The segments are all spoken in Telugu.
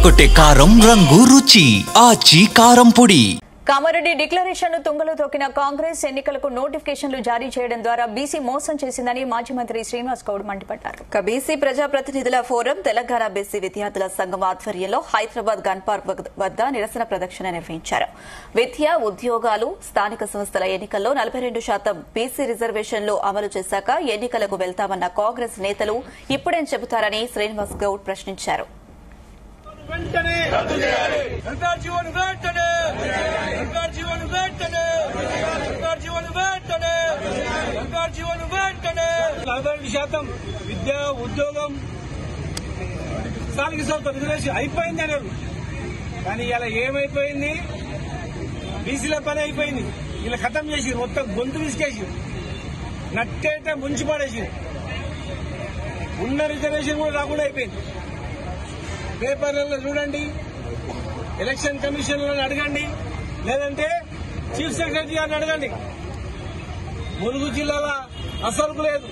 ఎర్రగొట్టే కారం రంగు రుచి ఆచి కారం పొడి. కామారెడ్డి డిక్లరేషన్ ను తుంగలో తొక్కిన కాంగ్రెస్ ఎన్నికలకు నోటిఫికేషన్లు జారీ చేయడం ద్వారా బీసీ మోసం చేసిందని మాజీ మంత్రి శ్రీనివాస్ గౌడ్ మండిపడ్డారు. బీసీ ప్రజాప్రతినిధుల ఫోరం తెలంగాణ బీసీ విద్యార్థుల సంఘం ఆధ్వర్యంలో హైదరాబాద్ గన్ పార్క్ వద్ద నిరసన ప్రదర్శన నిర్వహించారు. విద్య, ఉద్యోగాలు, స్థానిక సంస్థల ఎన్నికల్లో 42% బీసీ రిజర్వేషన్లు అమలు చేశాక ఎన్నికలకు వెళ్తామన్న కాంగ్రెస్ నేతలు ఇప్పుడేం చెబుతారని శ్రీనివాస్ గౌడ్ ప్రశ్నించారు. విద్య, ఉద్యోగం, స్థానిక సంస్థ రిజర్వేషన్ అయిపోయింది అన్నారు. కానీ ఇలా ఏమైపోయింది? బీసీల పని అయిపోయింది. ఇలా ఖతం చేసి మొత్తం గొంతు విసికేసి నట్టేట ముంచి పడేసి ఉన్న రిజర్వేషన్ కూడా రాకుండా అయిపోయింది. పేపర్లలో చూడండి, ఎలక్షన్ కమిషన్లను అడగండి, లేదంటే చీఫ్ సెక్రటరీ గారిని అడగండి. ములుగు జిల్లాల అసలుకు లేదు,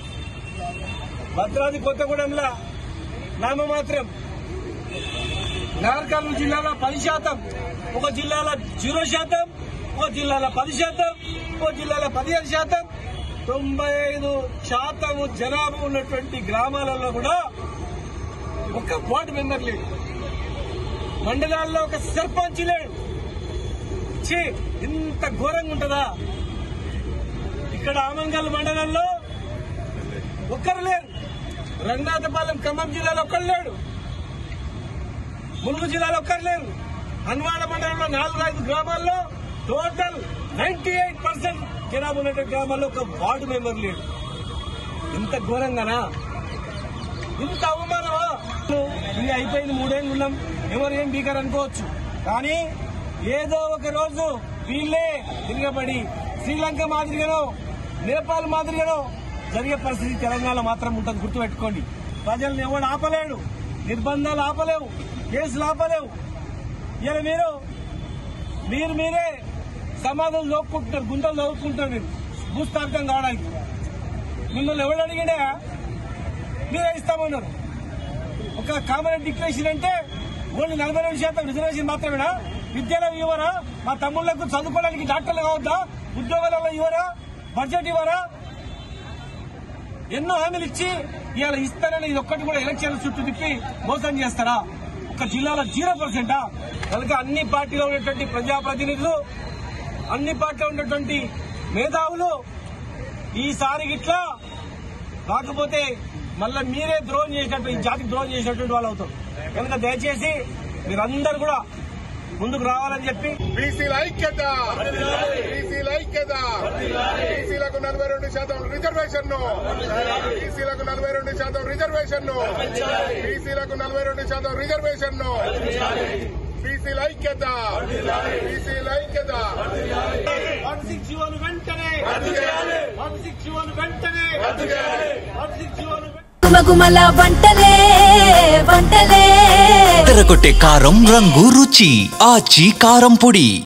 భద్రాద్రి కొత్తగూడెంలో నామమాత్రం, నాగర్కర్నూలు జిల్లాలో 10%, ఒక జిల్లాలో 0%, ఒక జిల్లాలో 10%, ఒక జిల్లాలో 15%, 95% జనాభా ఉన్నటువంటి గ్రామాలలో కూడా ఒక వార్డు మెంబర్ లేడు, మండలాల్లో ఒక సర్పంచ్ లేడు. ఇంత ఘోరంగా ఉంటుందా? ఇక్కడ ఆమంగల్ మండలంలో ఒక్కరు లేరు, రంగనాథపాలెం ఖమ్మం జిల్లాలో ఒక్కరు లేడు, ములుగు జిల్లాలో ఒక్కరు లేరు, హన్వాడ మండలంలో 4-5 గ్రామాల్లో టోటల్ 98% జనాభా ఉన్నటువంటి గ్రామాల్లో ఒక వార్డు మెంబర్ లేడు. ఇంత ఘోరంగానా? ఇంత అవమానమా? ఇది అయిపోయింది, 3 ఏళ్ళు ఉన్నాం, ఎవరు ఏం బీకర్ అనుకోవచ్చు. కానీ ఏదో ఒక రోజు వీళ్ళే తిరగబడి శ్రీలంక మాదిరిగానో నేపాల్ మాదిరిగానో జరిగే పరిస్థితి తెలంగాణ మాత్రం ఉంటుంది. గుర్తుపెట్టుకోండి. ప్రజలను ఎవడు ఆపలేడు, నిర్బంధాలు ఆపలేవు, కేసులు ఆపలేవు. ఇలా మీరే సమాధానం లోపుకుంటున్నారు, గుంతలు చదువుకుంటారు. మీరు భూస్థాపితం కావడానికి మిమ్మల్ని ఎవడు అడిగినా మీరే ఇస్తామన్నారు. ఒక కామన్ డిక్లరేషన్ అంటే ఓన్లీ 42% రిజర్వేషన్ మాత్రమేనా? విద్యలో ఇవ్వరా? మా తమ్ముళ్లకు చదువుకోవడానికి డాక్టర్లు కావద్దా? ఉద్యోగాలలో ఇవ్వరా? బడ్జెట్ ఇవ్వరా? ఎన్నో హామీలు ఇచ్చి ఇవాళ ఇస్తారని ఇది ఒక్కటి కూడా ఎలక్షన్ చుట్టూ తిప్పి మోసం చేస్తారా? ఒక జిల్లాలో 0%. కనుక అన్ని పార్టీలో ఉన్నటువంటి ప్రజాప్రతినిధులు, అన్ని పార్టీలో ఉన్నటువంటి మేధావులు ఈసారి ఇట్లా కాకపోతే మళ్ళా మీరే ద్రోహం చేసినట్టు, ఈ జాతికి ద్రోహం చేసినటువంటి వాళ్ళు అవుతారు. కనుక దయచేసి మీరందరూ కూడా ముందుకు రావాలని చెప్పి బీసీల ఐక్యత, బీసీలకు 42% రిజర్వేషన్, బీసీలకు 42% రిజర్వేషన్, బీసీలకు 42% రిజర్వేషన్, బీసీల ఐక్యత, బీసీల ఐక్యత. 161 వెంటనే, 161 వెంటనే, 161 గుమగుమల వంటలే వంటలే ఎర్రగొట్టే కారం రంగు రుచి ఆచి కారం పొడి.